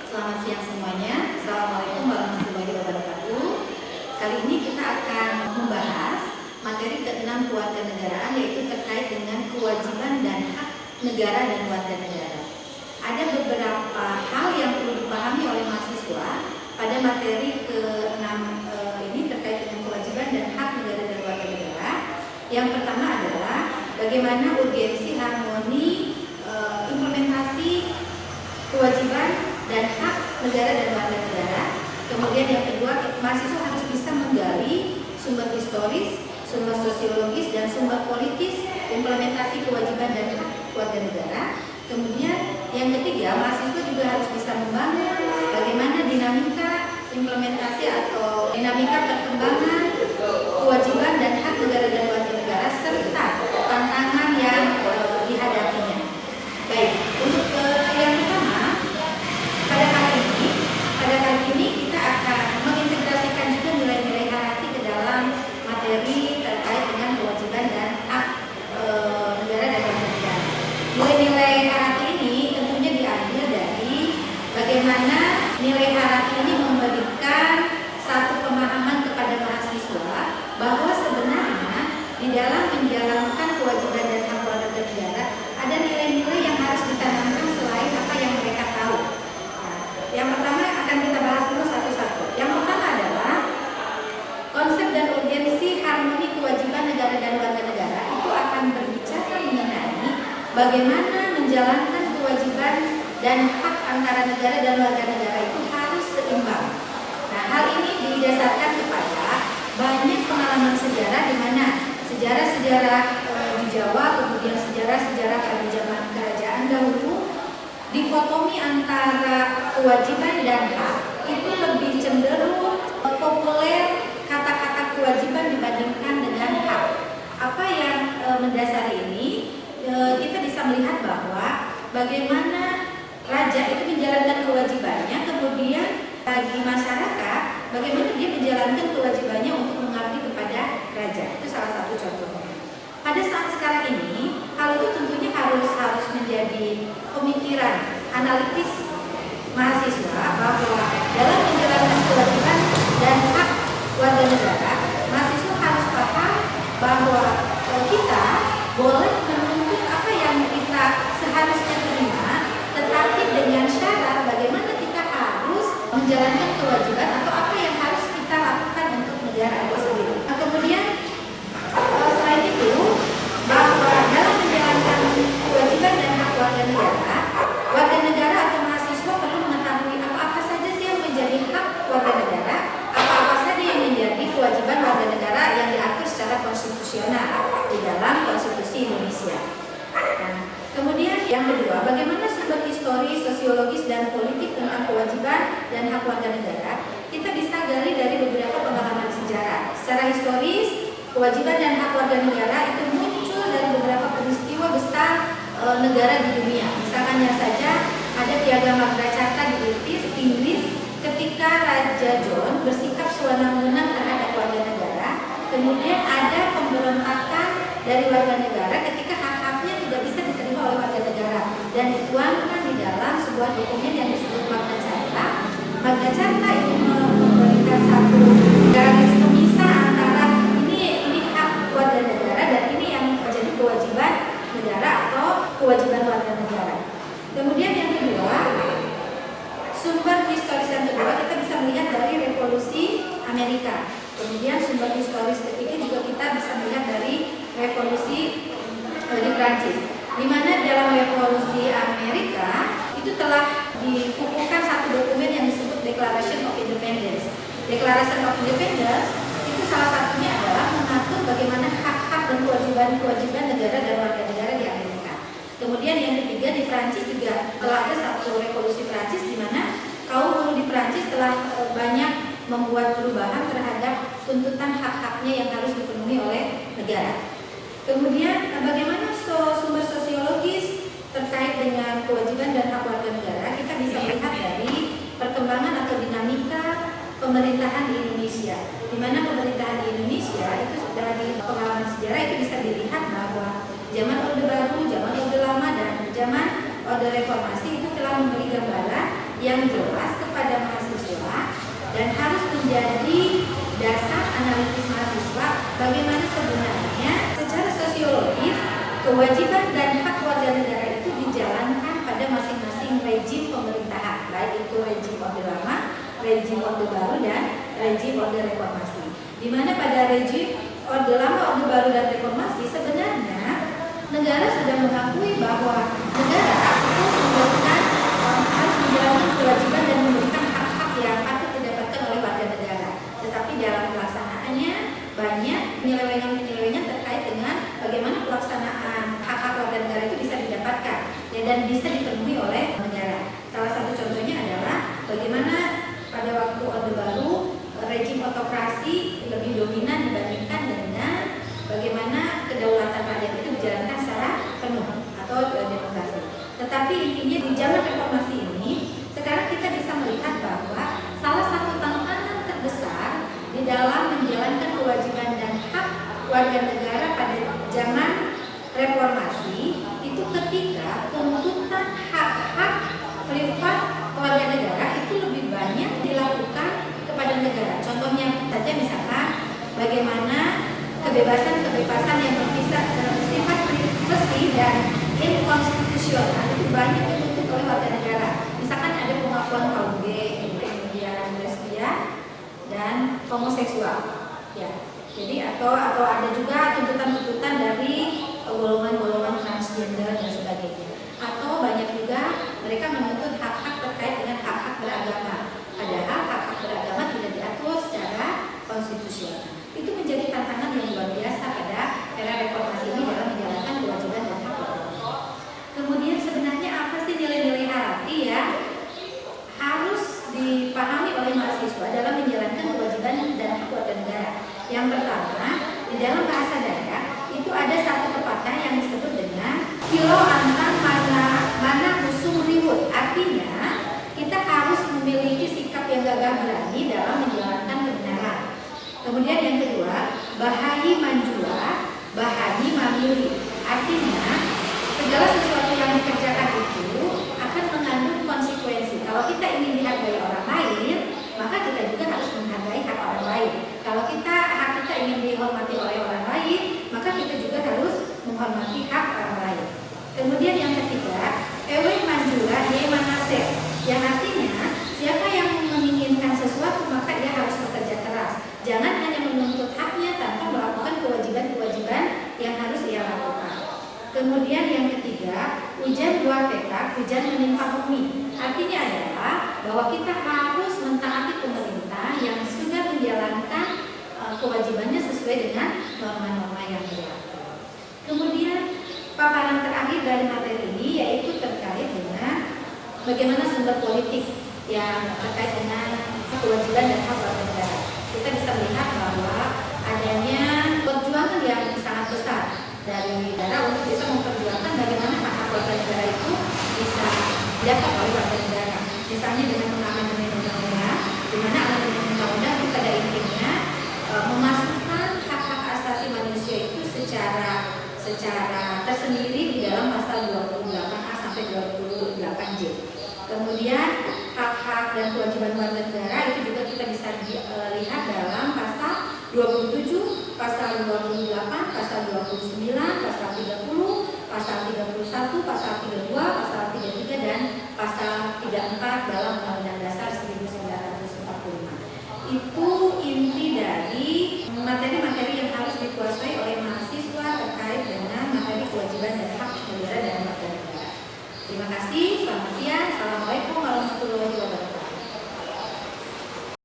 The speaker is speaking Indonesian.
Selamat siang semuanya. Assalamualaikum warahmatullahi wabarakatuh. Kali ini kita akan membahas materi ke-6 kewarganegaraan, yaitu terkait dengan kewajiban dan hak negara dan warga negara. Ada beberapa hal yang perlu dipahami oleh mahasiswa pada materi ke-6 ini terkait dengan kewajiban dan hak negara dan warga negara. Yang pertama adalah bagaimana urgensi harmoni implementasi kewajiban dan hak negara dan warga negara. Kemudian yang kedua, mahasiswa harus bisa menggali sumber historis, sumber sosiologis, dan sumber politis implementasi kewajiban dan hak warga negara. Kemudian yang ketiga, mahasiswa juga harus bisa membangun bagaimana dinamika implementasi atau dinamika perkembangan kewajiban dan hak negara dan warga negara serta tantangan yang dihadapinya. Baik, untuk yang pertama, pada kali ini kita akan mengintegrasikan juga nilai-nilai hierarki ke dalam materi terkait dengan kewajiban dan hak negara dan warga negara. Nilai-nilai hierarki ini tentunya diambil dari bagaimana nilai hierarki ini memberikan satu pemahaman kepada mahasiswa bahwa sebenarnya di dalam menjalankan kewajiban dan hak warga negara ada nilai-nilai yang harus ditanamkan selain apa yang mereka tahu. Nah, yang pertama akan kita bahas dulu satu-satu. Yang pertama adalah konsep dan urgensi harmoni kewajiban negara dan warga negara itu akan berbicara mengenai bagaimana menjalankan kewajiban dan hak antara negara dan warga negara itu harus seimbang. Nah, hal ini didasarkan kepada banyak pengalaman sejarah di mana sejarah-sejarah di Jawa, kemudian sejarah-sejarah pada zaman kerajaan dahulu, dikotomi antara kewajiban dan hak itu lebih cenderung populer kata-kata kewajiban dibandingkan dengan hak. Apa yang mendasari ini? Kita bisa melihat bahwa bagaimana raja itu menjalankan kewajibannya, kemudian bagi masyarakat bagaimana dia menjalankan kewajibannya untuk mengabdi kepada raja. Itu salah satu contohnya. Pada saat sekarang ini, hal itu tentunya harus menjadi pemikiran analitis mahasiswa bahwa dalam menjalankan kewajiban dan hak warga negara, mahasiswa harus paham bahwa kita boleh menuntut apa yang kita seharusnya terima, tetapi dengan syarat bagaimana kita harus menjalankan kewajiban atau apa yang harus kita lakukan untuk negara itu sendiri. Nah, kemudian selain itu, bahwa dalam menjalankan kewajiban dan hak warga negara atau mahasiswa perlu mengetahui apa saja sih yang menjadi hak warga negara, apa saja yang menjadi kewajiban warga negara yang diatur secara konstitusional di dalam Konstitusi Indonesia. Nah, kemudian yang kedua, bagaimana sumber historis, sosiologis, dan politik tentang kewajiban dan hak warga negara kita bisa gali dari beberapa pengalaman sejarah. Secara historis, kewajiban dan hak warga negara itu muncul dari beberapa peristiwa besar negara di dunia. Misalnya saja ada Piagam Magna Carta di Inggris ketika Raja John bersikap sewenang-wenang terhadap warga negara. Kemudian ada pemberontakan dari warga negara ketika hak-haknya tidak bisa diterima oleh warga negara dan dituangkan di dalam sebuah dokumen yang disebut Magna Carta. Magna Carta itu memberikan satu garis pemisah antara ini hak warga negara dan ini yang menjadi kewajiban negara atau kewajiban warga negara. Kemudian yang kedua, sumber historis yang kedua kita bisa melihat dari Revolusi Amerika. Kemudian sumber historis ketiga juga kita bisa melihat dari revolusi di Prancis, di mana dalam revolusi Amerika itu telah dikukuhkan satu dokumen yang disebut Declaration of Independence. Declaration of Independence itu salah satunya adalah mengatur bagaimana hak-hak dan kewajiban negara dan warga negara di Amerika. Kemudian yang ketiga, di Prancis juga telah ada satu revolusi Prancis di mana kaum buruh di Prancis telah banyak membuat perubahan terhadap tuntutan hak-haknya yang harus dipenuhi oleh negara. Kemudian bagaimana sumber sosiologis terkait dengan kewajiban dan hak warga negara kita bisa lihat dari perkembangan atau dinamika pemerintahan di Indonesia, di mana pemerintahan di Indonesia itu dari pengalaman sejarah itu bisa dilihat bahwa zaman Orde Baru, zaman Orde Lama, dan zaman Orde Reformasi itu telah memberi gambaran yang jelas kepada mahasiswa dan harus menjadi dasar analisis mahasiswa bagaimana sebenarnya secara sosiologis kewajiban dan hak warga negara itu dijalankan pada masing-masing rejim pemerintahan, baik itu rejim Orde Lama, rejim Orde Baru, dan rejim Orde Reformasi. Di mana pada rejim Orde Lama, Orde Baru, dan Reformasi sebenarnya negara sudah mengakui bahwa negara itu memberikan harus menjalankan kewajiban dan memberikan hak-hak yang patut didapatkan oleh warga negara. Tetapi dalam pelaksanaannya banyak penyelewengan-penyelewengan terkait dengan bagaimana pelaksanaan hak-hak warga negara itu bisa didapatkan ya, dan bisa dipenuhi oleh negara. Salah satu contohnya adalah bagaimana pada waktu Orde Baru rejim otokrasi lebih dominan dibandingkan dengan bagaimana kedaulatan rakyat itu dijalankan secara penuh atau demokrasi. Tetapi intinya di zaman reformasi ini sekarang kita bisa melihat bahwa salah satu tantangan terbesar di dalam menjalankan kewajiban dan hak warga negara pada zaman reformasi itu ketika tuntutan hak-hak privat warga negara itu lebih banyak dilakukan kepada negara. Contohnya saja misalkan bagaimana kebebasan-kebebasan yang bersifat privasi dan inkonstitusional itu banyak dituntut oleh warga negara. Misalkan ada pengakuan kaum gay, kemudian lesbian dan homoseksual. Ya. Jadi atau ada juga tuntutan-tuntutan dari golongan-golongan transgender dan sebagainya. Atau banyak juga mereka menuntut hak-hak terkait dengan hak-hak beragama. Padahal hak-hak beragama tidak diatur secara konstitusional. Itu menjadi tantangan yang luar biasa pada era reformasi ini dalam menjalankan kewajiban dan hak warga negara. Kemudian sebenarnya apa sih nilai-nilai hierarki yang harus dipahami oleh mahasiswa dalam menjalankan kewajiban dan hak warga negara? Yang pertama, di dalam bahasa Dayak itu ada satu pepatah yang disebut dengan kilo antang mana musuh riwut. Artinya kita harus memiliki sikap yang gagah berani dalam menjalankan kebenaran. Kemudian yang kedua, bahayi manjua, bahayi mamili. Artinya segala sesuatu yang dikerjakan itu akan mengandung konsekuensi. Kalau kita ingin dihargai orang lain, maka kita juga harus menghargai hak orang lain. Kalau hak kita ingin dihormati oleh orang lain, maka kita juga harus menghormati hak orang lain. Kemudian yang ketiga, ewe manjura ye manase, yang artinya siapa yang menginginkan sesuatu maka dia harus bekerja keras. Jangan hanya menuntut haknya tanpa melakukan kewajiban-kewajiban yang harus ia lakukan. Kemudian yang ketiga, hujan buah petak, hujan menimpa bumi. Artinya adalah bahwa kita harus mentaati pemerintah yang sudah menjalankan kewajibannya sesuai dengan norma-norma yang berlaku. Kemudian paparan terakhir dari materi ini yaitu terkait dengan bagaimana sumber politik yang terkait dengan kewajiban dan hak warga negara. Kita bisa melihat bahwa adanya perjuangan yang sangat besar dari negara untuk bisa memperjuangkan bagaimana hak warga negara itu bisa didapat oleh warga negara. Misalnya dengan mengamandemen undang-undang, di mana amandemen undang-undang itu pada intinya memasukkan hak-hak asasi manusia itu secara tersendiri di dalam pasal 28A sampai 28J. Kemudian hak-hak dan kewajiban warga negara itu juga kita bisa lihat dalam pasal 27, pasal 28, pasal 29, pasal 30, pasal 31, pasal 32, pasal 33 dan pasal 34 dalam